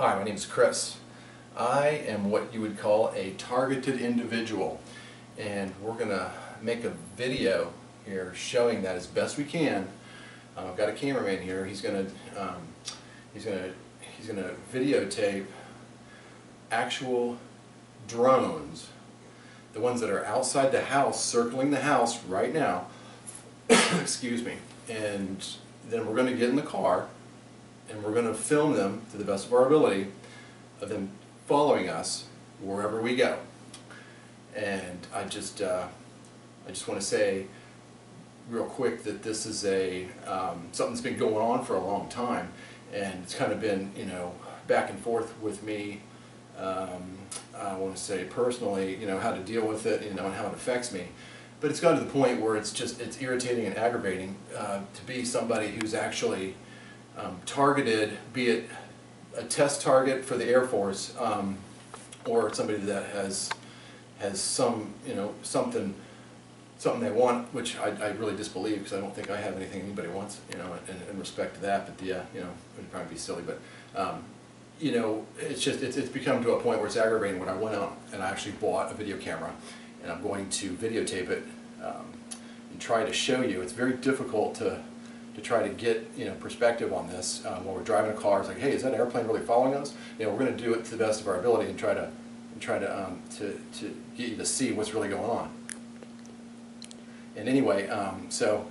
Hi, my name is Chris. I am what you would call a targeted individual, and we're going to make a video here showing that as best we can. I've got a cameraman here. He's going to videotape actual drones, the ones that are outside the house, circling the house right now. Excuse me. And then we're going to get in the car and we're going to film them to the best of our ability, of them following us wherever we go. And I just want to say real quick that this is something that's been going on for a long time, and it's kind of been, back and forth with me. I want to say personally, how to deal with it, and how it affects me. But it's gotten to the point where it's irritating and aggravating to be somebody who's actually targeted, be it a test target for the Air Force, or somebody that has some, something they want, which I really disbelieve, because I don't think I have anything anybody wants, in respect to that. But it would probably be silly, but it's become to a point where it's aggravating when I went out and I actually bought a video camera, and I'm going to videotape it and try to show you. It's very difficult to try to get perspective on this when we're driving a car. It's like, hey, is that airplane really following us? We're going to do it to the best of our ability and try to get you to see what's really going on. And anyway, so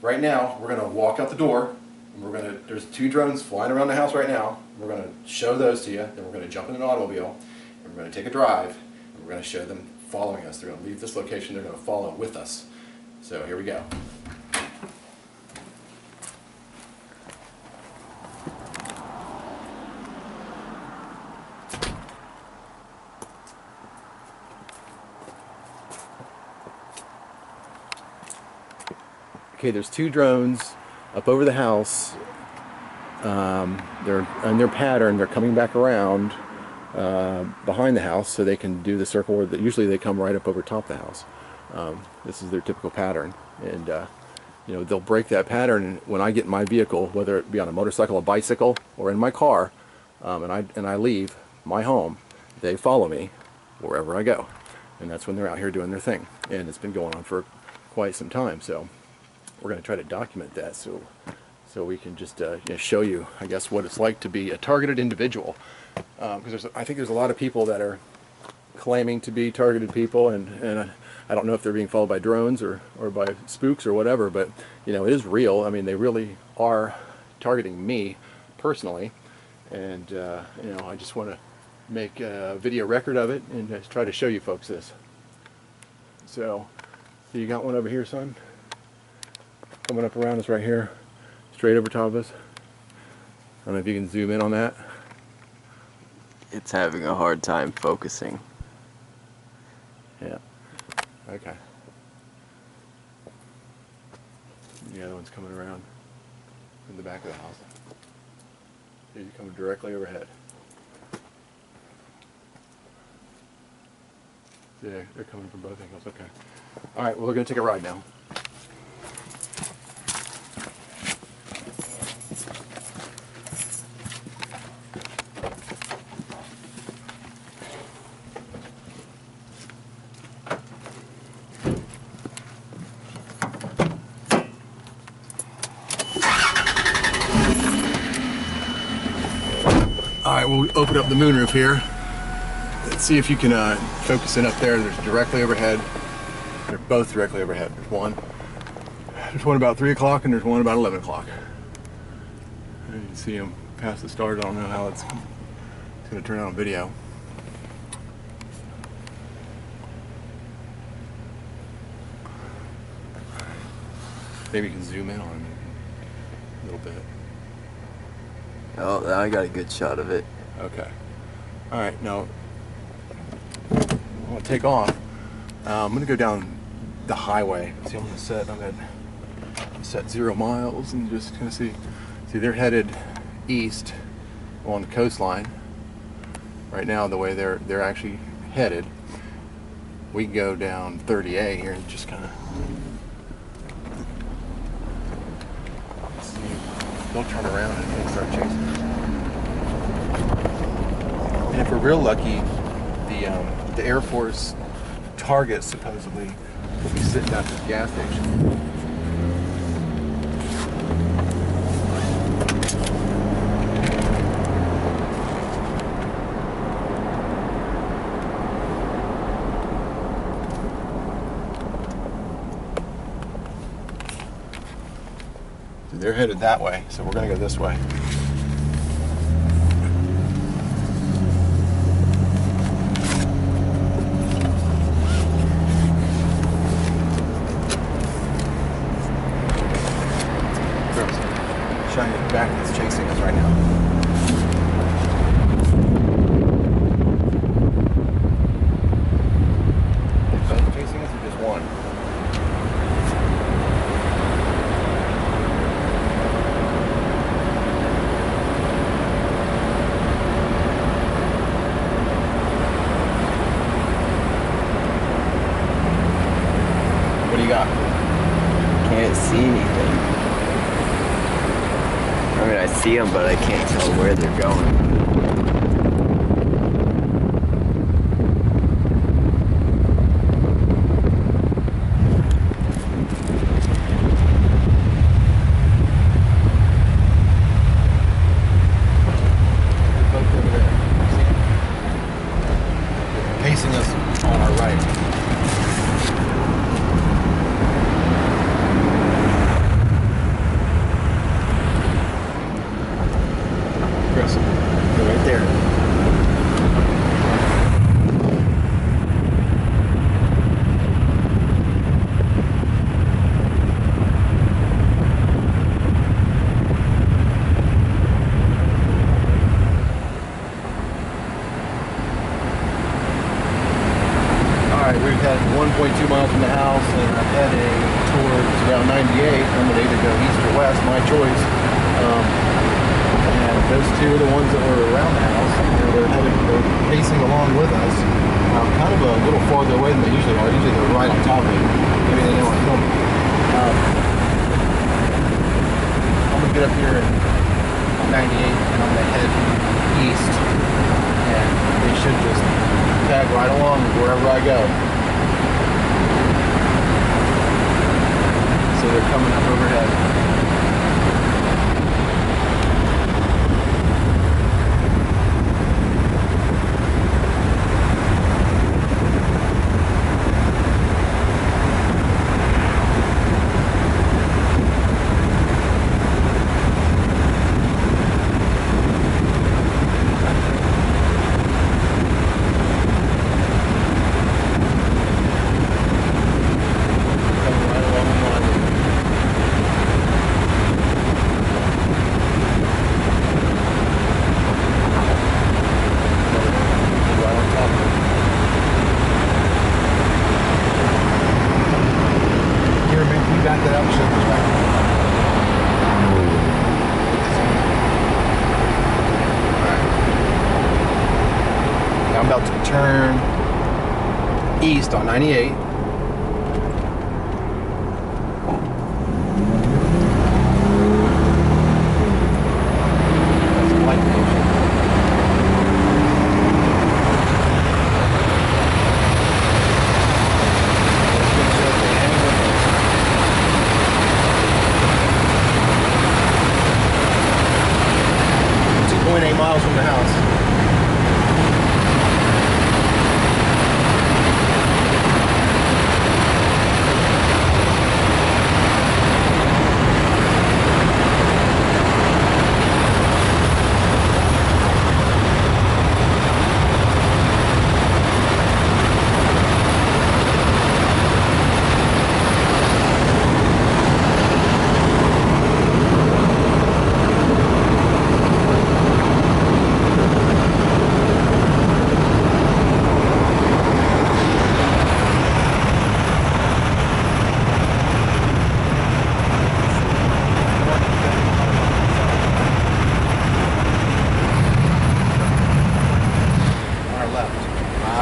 right now we're going to walk out the door. And there's 2 drones flying around the house right now. We're going to show those to you. Then we're going to jump in an automobile and we're going to take a drive, and we're going to show them following us. They're going to leave this location. They're going to follow with us. So here we go. Okay, there's 2 drones up over the house. They're in their pattern. They're coming back around behind the house so they can do the circle where usually they come right up over top of the house. This is their typical pattern, and they'll break that pattern when I get in my vehicle, whether it be on a motorcycle, a bicycle, or in my car, and I leave my home. They follow me wherever I go, and that's when they're out here doing their thing. And it's been going on for quite some time. So we're going to try to document that so we can just show you, I guess, what it's like to be a targeted individual. Because I think there's a lot of people that are claiming to be targeted people, and I don't know if they're being followed by drones or by spooks or whatever, but it is real. I mean, they really are targeting me personally, and I just want to make a video record of it and just try to show you folks this. So you got one over here, son? Coming up around us right here, straight over top of us. I don't know if you can zoom in on that. It's having a hard time focusing. Yeah. Okay. The other one's coming around in the back of the house. He's coming directly overhead. Yeah, they're coming from both angles. Okay. All right. Well, we're going to take a ride now. Alright, we'll open up the moonroof here. Let's see if you can focus in up there. There's directly overhead. They're both directly overhead. There's one about 3 o'clock and there's one about 11 o'clock. You can see them past the stars. I don't know how it's going to turn out on video. Maybe you can zoom in on them a little bit. Oh, I got a good shot of it. Okay. Alright, now I'm going to take off. I'm going to go down the highway. See, I'm going to set 0 miles and just kind of see they're headed east along the coastline. Right now, the way they're actually headed, we can go down 30A here and just kind of see. They'll turn around and start chasing. And if we're real lucky, the Air Force target supposedly will be sitting at this gas station. They're headed that way, so we're going to go this way. Shiny back that's chasing us right now. Both chasing us or just one? What do you got? Can't see anything. I mean, I see them, but I can't tell where they're going. Both over there. See them? Pacing us on our right. Chris, they're right there. Alright, we've had 1.2 miles from the house and I'm heading towards Route 98. I'm going to either go east or west, my choice. And those two are the ones that were around the house. They're pacing along with us. Kind of a little farther away than they usually are. Usually they're right on top of me. Maybe they know I'm coming. I'm going to get up here at 98 and I'm going to head east. And they should just tag right along wherever I go. So they're coming up overhead. Back that up, show perspective. Alright. Now I'm about to turn east on 98. That's a light pollution. Miles from the house.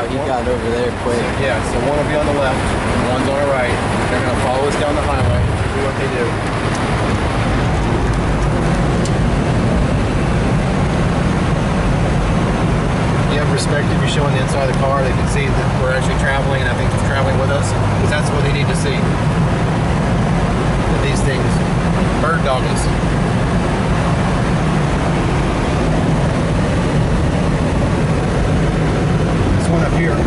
He got over there quick. So, yeah, so one will be on the left, and one's on the right. They're going to follow us down the highway, do what they do. You have perspective, you're showing the inside of the car, they can see that we're actually traveling, and I think it's traveling with us, because that's what they need to see. That these things bird dog us. This one up here.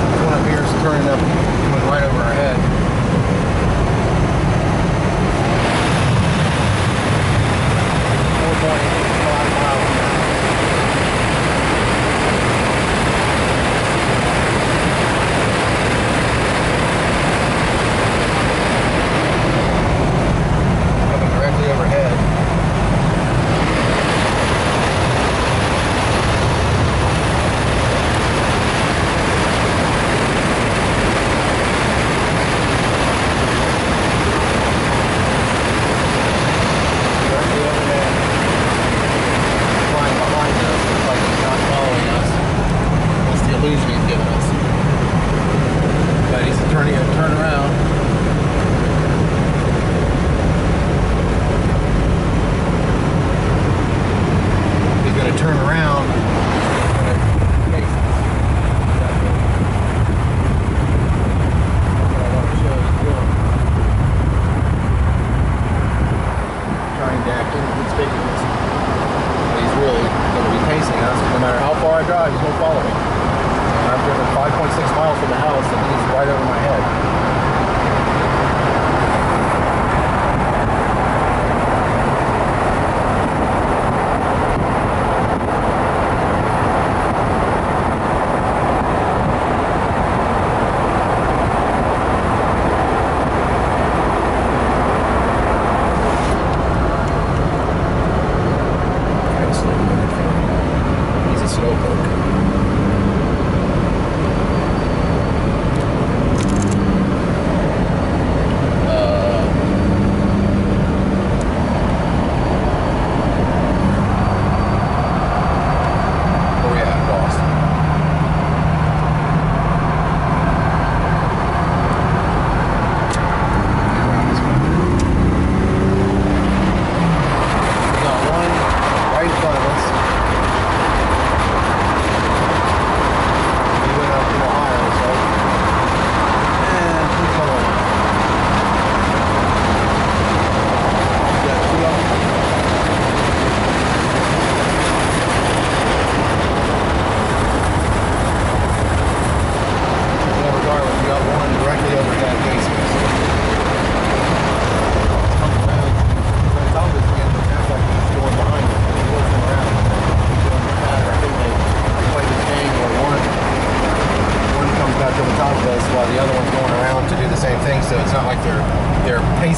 This one up here is turning up, going right over our head.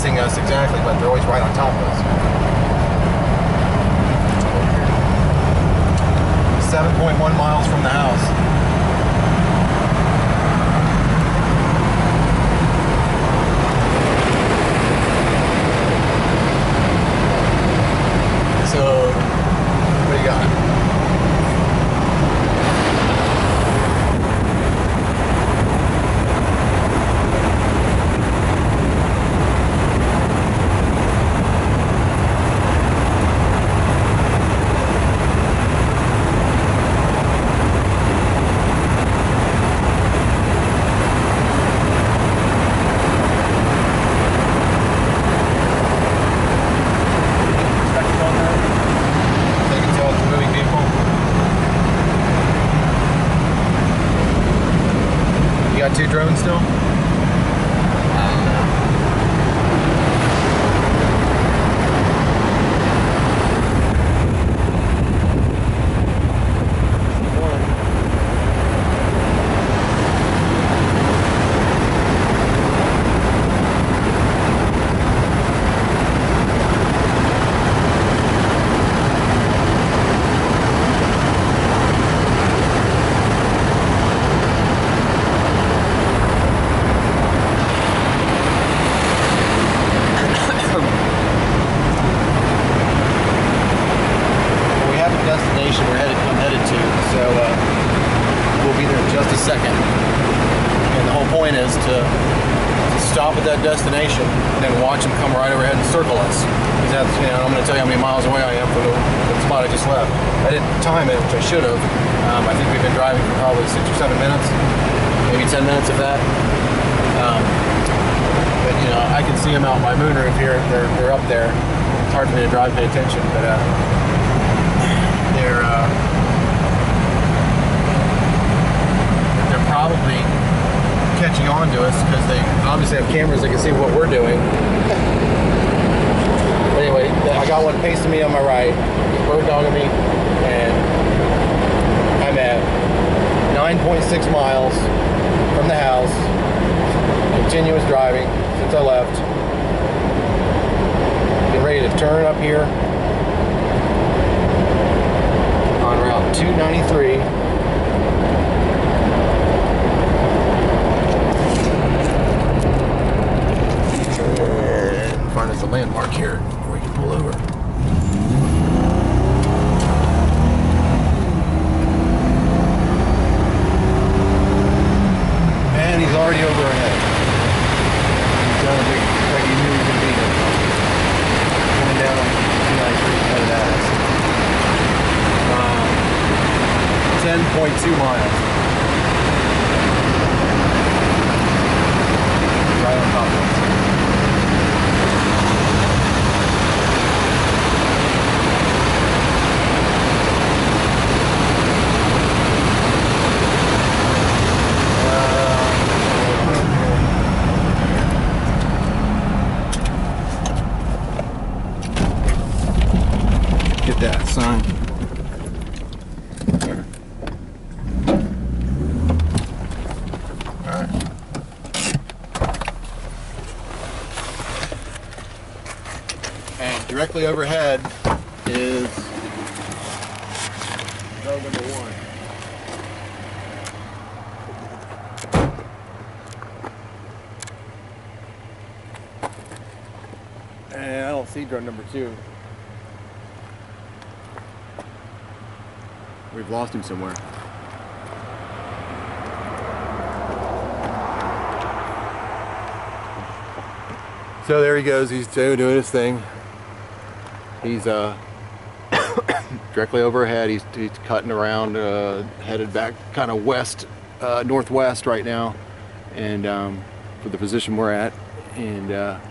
Us exactly, but they're always right on top of us. 7.1 miles from the house. So, what do you got? Two drones still? I'm headed to, so we'll be there in just a second. And the whole point is to stop at that destination and then watch them come right overhead and circle us. Because that's, you know, I'm going to tell you how many miles away I am from the spot I just left. I didn't time it, which I should have. I think we've been driving for probably 6 or 7 minutes, maybe 10 minutes of that. But you know, I can see them out my moonroof here. They're up there. It's hard for me to drive, pay attention, but they're probably catching on to us because they obviously have cameras that can see what we're doing. But anyway, I got one pacing me on my right, bird dogging me, and I'm at 9.6 miles from the house, continuous driving since I left. Getting ready to turn up here on Route 293. Find us a landmark here where we can pull over. And he's already over our head. He's done a big, like he knew he was going to be here. Coming down on 293 headed at us. 10.2 miles. Right on top of us. Get that sign. There. Alright. And directly overhead is road number 1. And I don't see drone number 2. We've lost him somewhere. So there he goes. He's doing his thing. He's directly overhead. He's cutting around, headed back kind of west, northwest right now, and for the position we're at. And I'm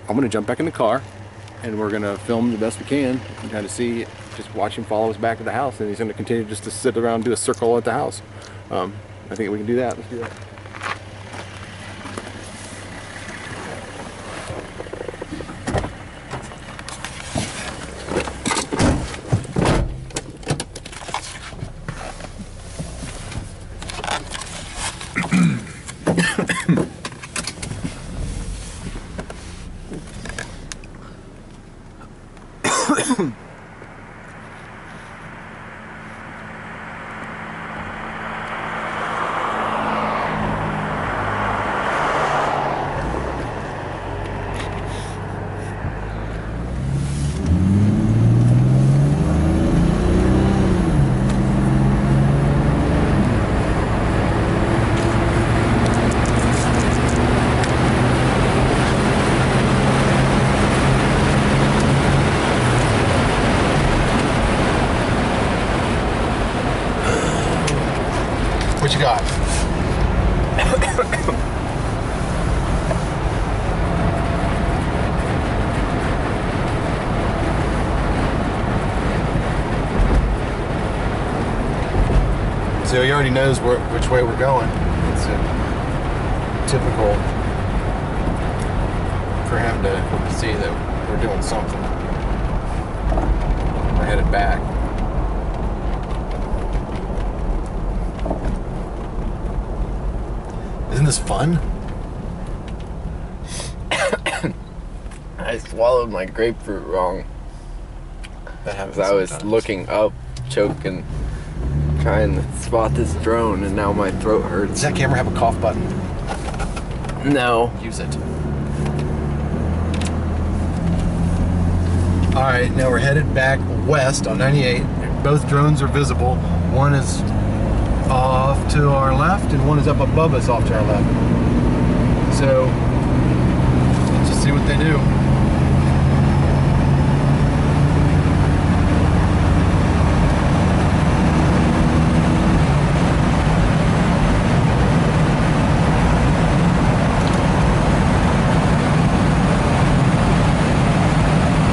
gonna jump back in the car, and we're gonna film the best we can and kind of see. Just watch him follow us back to the house, and he's going to continue just to sit around and do a circle at the house. I think we can do that. Let's do that. What you got? So he already knows which way we're going. It's typical for him to see that we're doing something. We're headed back. Isn't this fun? I swallowed my grapefruit wrong. That happens I was sometimes. looking up, choking, trying to spot this drone, and now my throat hurts. Does that camera have a cough button? No. Use it. Alright, now we're headed back west on 98. Both drones are visible. One is off to our left, and one is up above us off to our left. So let's just see what they do.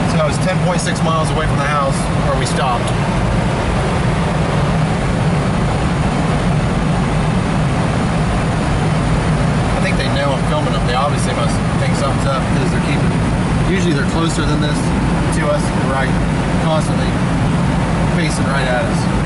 So I was 10.6 miles away from the house where we stopped. They know I'm filming them. They obviously must think something's up because they're keeping. Usually they're closer than this to us, right? Constantly facing right at us.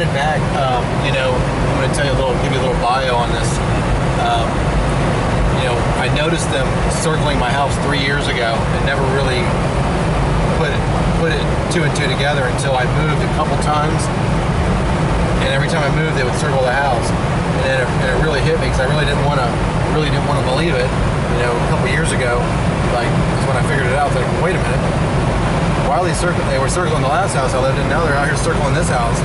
Back, you know, I'm going to tell you give you a little bio on this. You know, I noticed them circling my house 3 years ago and never really put it two and two together until I moved a couple times. And every time I moved, they would circle the house, and it really hit me because I really didn't want to believe it. You know, a couple years ago, like, is when I figured it out. I was like, wait a minute, why are they were circling the last house I lived in? Now they're out here circling this house.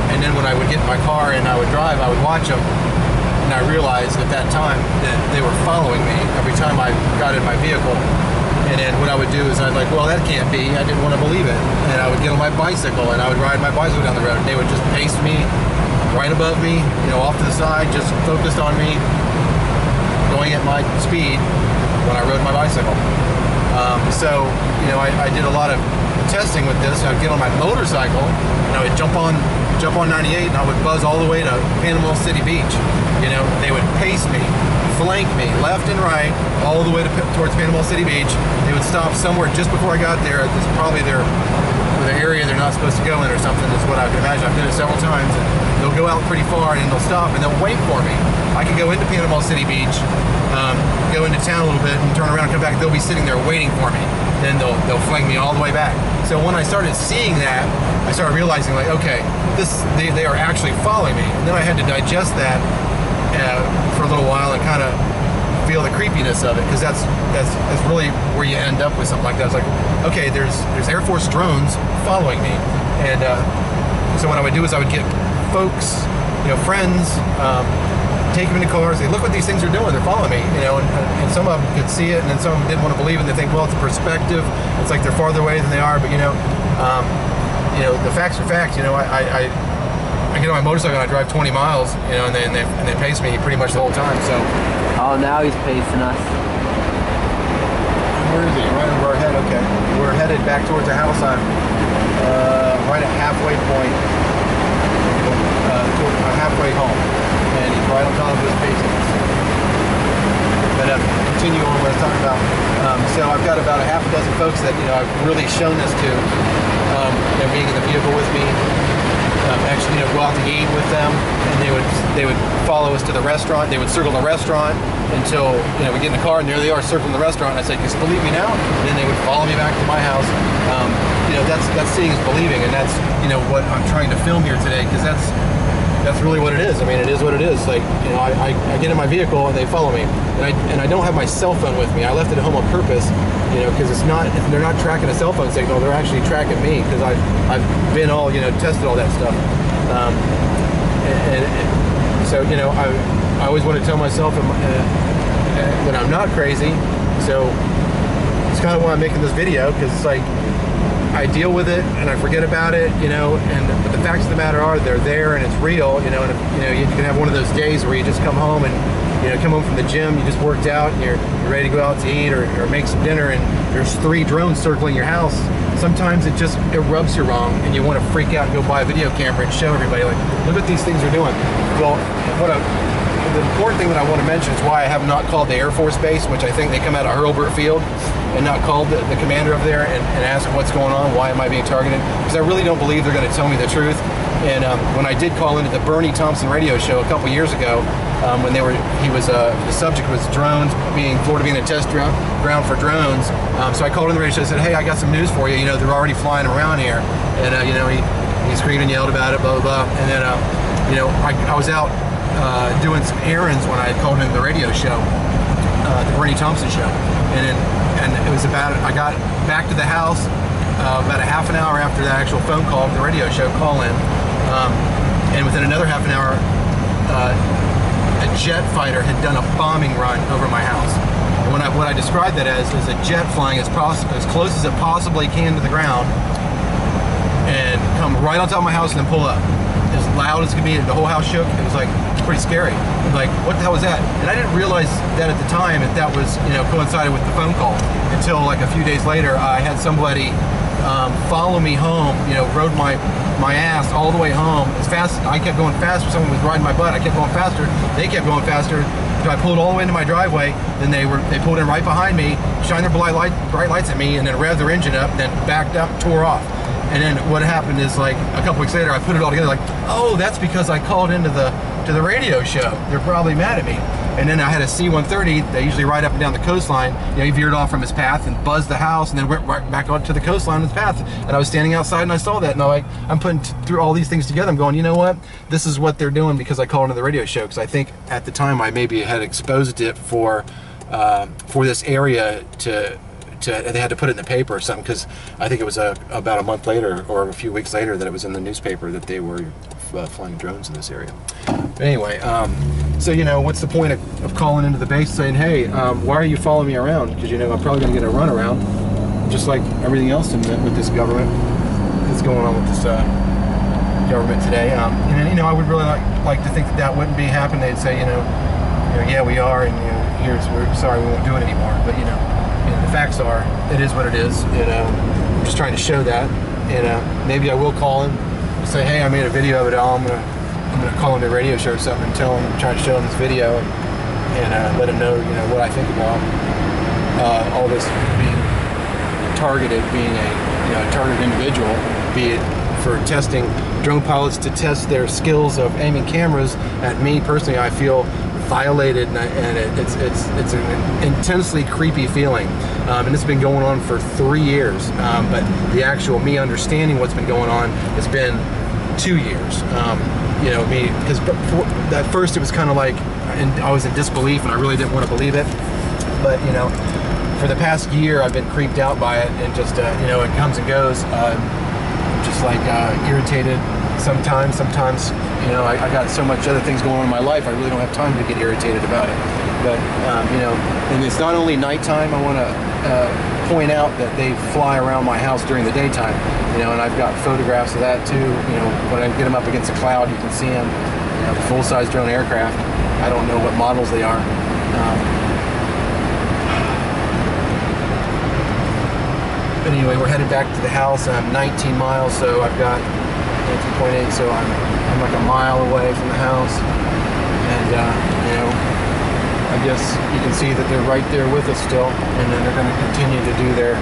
And then when I would get in my car and I would drive, I would watch them, and I realized at that time that they were following me every time I got in my vehicle. And then what I would do is I'd like, well, that can't be. I didn't want to believe it. And I would get on my bicycle and I would ride my bicycle down the road, and they would just pace me right above me, you know, off to the side, just focused on me, going at my speed when I rode my bicycle. So, you know, I did a lot of testing with this. I'd get on my motorcycle and I would jump on 98 and I would buzz all the way to Panama City Beach. You know, they would pace me, flank me left and right all the way towards Panama City Beach. They would stop somewhere just before I got there. This is probably the area they're not supposed to go in or something, is what I can imagine. I've done it several times, and they'll go out pretty far and then they'll stop and they'll wait for me. I could go into Panama City Beach, go into town a little bit and turn around and come back. They'll be sitting there waiting for me. Then they'll flank me all the way back. So when I started seeing that, I started realizing, like, okay, they are actually following me. And then I had to digest that for a little while and kind of feel the creepiness of it, because that's really where you end up with something like that. It's like, okay, there's Air Force drones following me, and so what I would do is I would get folks, you know, friends, take them into cars. They look what these things are doing. They're following me, you know, and some of them could see it, and then some of them didn't want to believe it. And they think, well, it's a perspective. It's like they're farther away than they are. But you know, the facts are facts. You know, I get on my motorcycle and I drive 20 miles, you know, and they pace me pretty much the whole time. So. Oh, now he's pacing us. Where is he? Right over our head. Okay, we're headed back towards the house. I'm right at halfway point. Halfway home, and he's right on top of us pacing us. But continue on what I was talking about. So I've got about a half a dozen folks that, you know, I've really shown this to. They're being in the vehicle with me. Actually, you know, go out to eat with them, and they would follow us to the restaurant. They would circle the restaurant until, you know, we get in the car, and there they are circling the restaurant. And I said, "Just believe me now." And then they would follow me back to my house. You know, that's seeing is believing, and that's, you know, what I'm trying to film here today, because that's really what it is. I mean, it is what it is. Like, you know, I get in my vehicle and they follow me, and I don't have my cell phone with me. I left it at home on purpose, you know, because they're not tracking a cell phone signal. They're actually tracking me, because I've been all, you know, tested all that stuff. So, you know, I always want to tell myself that I'm not crazy. So it's kind of why I'm making this video, because it's like I deal with it and I forget about it, you know. But the facts of the matter are they're there and it's real, you know. And if, you know, you can have one of those days where you just come home and, you know, come home from the gym, you just worked out and you're ready to go out to eat or make some dinner, and there's 3 drones circling your house. Sometimes it rubs you wrong and you want to freak out and go buy a video camera and show everybody, like, look what these things are doing. Well, the important thing that I want to mention is why I have not called the Air Force Base, which I think they come out of Hurlburt Field, and not called the commander up there and asked what's going on, why am I being targeted, because I really don't believe they're going to tell me the truth. And when I did call into the Bernie Thompson radio show a couple years ago, when the subject was drones, Florida being a test ground for drones. So I called in the radio show and said, hey, I got some news for you. You know, they're already flying around here. And, you know, he screamed and yelled about it, blah, blah, blah. And then, you know, I was out doing some errands when I had called in the radio show, the Bernie Thompson show. And it was I got back to the house about a half an hour after that actual phone call, the radio show call-in. And within another half an hour, a jet fighter had done a bombing run over my house. And what I described that as is a jet flying as close as it possibly can to the ground and come right on top of my house and then pull up. As loud as it could be, the whole house shook. It was like, it's pretty scary. Like, what the hell was that? And I didn't realize that at the time that was, you know, coincided with the phone call, until like a few days later I had somebody follow me home, you know, rode my ass all the way home as fast. I kept going faster. Someone was riding my butt. I kept going faster. They kept going faster. So I pulled all the way into my driveway. Then they pulled in right behind me, shined their bright lights at me, and then revved their engine up, then backed up, tore off. And then what happened is, like, a couple weeks later, I put it all together, like, oh, that's because I called into the radio show. They're probably mad at me. And then I had a C-130. They usually ride up and down the coastline. You know, he veered off from his path and buzzed the house, and then went right back onto the coastline of his path. And I was standing outside and I saw that, and I'm putting through all these things together. I'm going, you know what? This is what they're doing because I called into the radio show. Because I think at the time I maybe had exposed it for this area they had to put it in the paper or something, because I think it was about a month later or a few weeks later that it was in the newspaper that they were flying drones in this area. But anyway, so, you know, what's the point of calling into the base saying, hey, why are you following me around? Because, you know, I'm probably going to get a run around, just like everything else with this government that's going on with this government today. And, you know, I would really like to think that wouldn't be happening. They'd say, you know, yeah, we are, and, you know, we're sorry, we won't do it anymore. But, you know, the facts are, it is what it is. You know, I'm just trying to show that. And maybe I will call him, say, hey, I made a video of it all. I'm gonna call him the radio show or something and try to show him this video and let him know, you know, what I think about all this being targeted, being a targeted individual, be it for testing drone pilots to test their skills of aiming cameras at me personally. I feel violated, and it's an intensely creepy feeling, and it's been going on for 3 years, but the actual me understanding what's been going on has been 2 years. You know, because at first it was kind of like, I was in disbelief and I really didn't want to believe it, but, you know, for the past year I've been creeped out by it, and just you know, it comes and goes. Just like irritated sometimes, you know, I got so much other things going on in my life, I really don't have time to get irritated about it. But, you know, and it's not only nighttime. I want to point out that they fly around my house during the daytime, you know, and I've got photographs of that too. You know, when I get them up against a cloud, you can see them. You know, full-size drone aircraft. I don't know what models they are. But anyway, we're headed back to the house. I'm 19 miles, so I've got 19.8, so I'm like a mile away from the house. And, you know, I guess you can see that they're right there with us still, and then they're going to continue to do their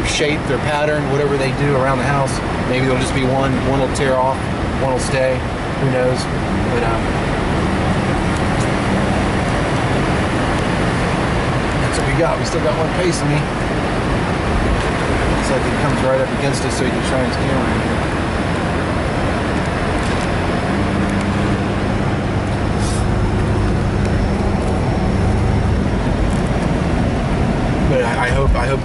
shape, their pattern, whatever they do around the house. Maybe there'll just be one will tear off, one will stay, who knows. But, we still got one pacing me. Looks like he comes right up against us so he can shine his camera in here. But I hope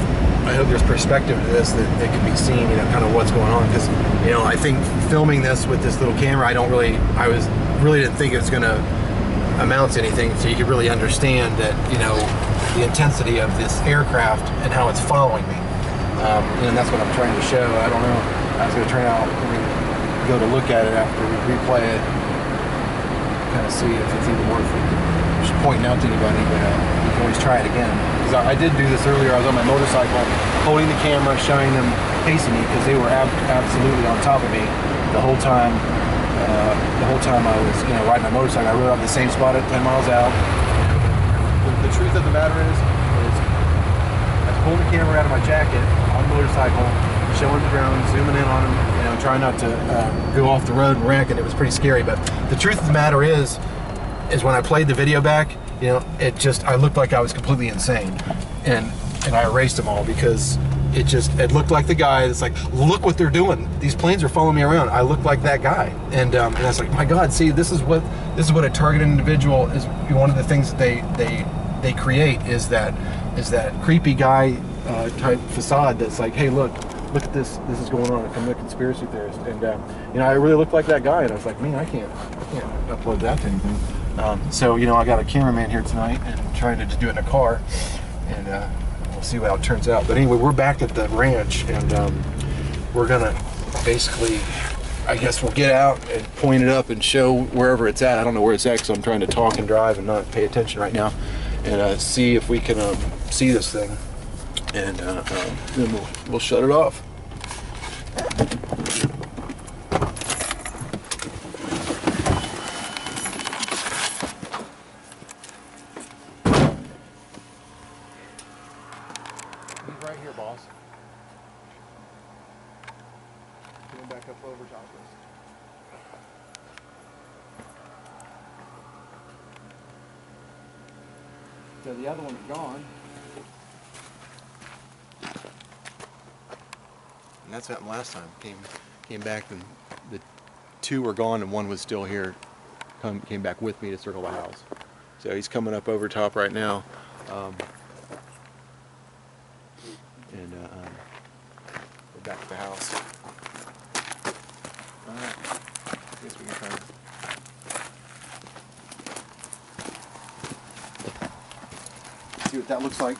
hope there's perspective to this that can be seen, you know, kind of what's going on. Because, you know, I think filming this with this little camera, I really didn't think it was going to amount to anything, so you could really understand that, you know, the intensity of this aircraft and how it's following me. And that's what I'm trying to show. I don't know. I was going to turn out, we're going to go to look at it after we replay it, kind of see if it's even worth it. Just pointing out to anybody, but you can always try it again. Because I did do this earlier. I was on my motorcycle, holding the camera, showing them pacing me, because they were absolutely on top of me the whole time. The whole time I was, you know, riding my motorcycle. I rode off the same spot at 10 miles out. The truth of the matter is I was pulling the camera out of my jacket on the motorcycle, showing the drone, zooming in on them, you know, trying not to go off the road and wreck, and it was pretty scary. But the truth of the matter is when I played the video back, you know, I looked like I was completely insane, and I erased them all because it looked like the guy that's like, look what they're doing. These planes are following me around. I look like that guy, and I was like, my God, see, this is what a targeted individual is. One of the things that they create is that creepy guy type facade that's like, hey, look at this. This is going on. I'm a conspiracy theorist, and you know, I really looked like that guy, and I was like, man, I can't upload that to anything. So, you know, I got a cameraman here tonight and trying to just do it in a car, and we'll see how it turns out. But anyway, we're back at the ranch, and we're gonna basically, I guess we'll get out and point it up and show wherever it's at. I don't know where it's at because I'm trying to talk and drive and not pay attention right now, and see if we can see this thing, and then we'll shut it off. He's right here, boss. Coming back up over top of us. So the other one's gone. And that's happened last time. Came back and the two were gone and one was still here. Came back with me to circle the house. So he's coming up over top right now. We're back at the house. Alright. I guess we can try to see what that looks like.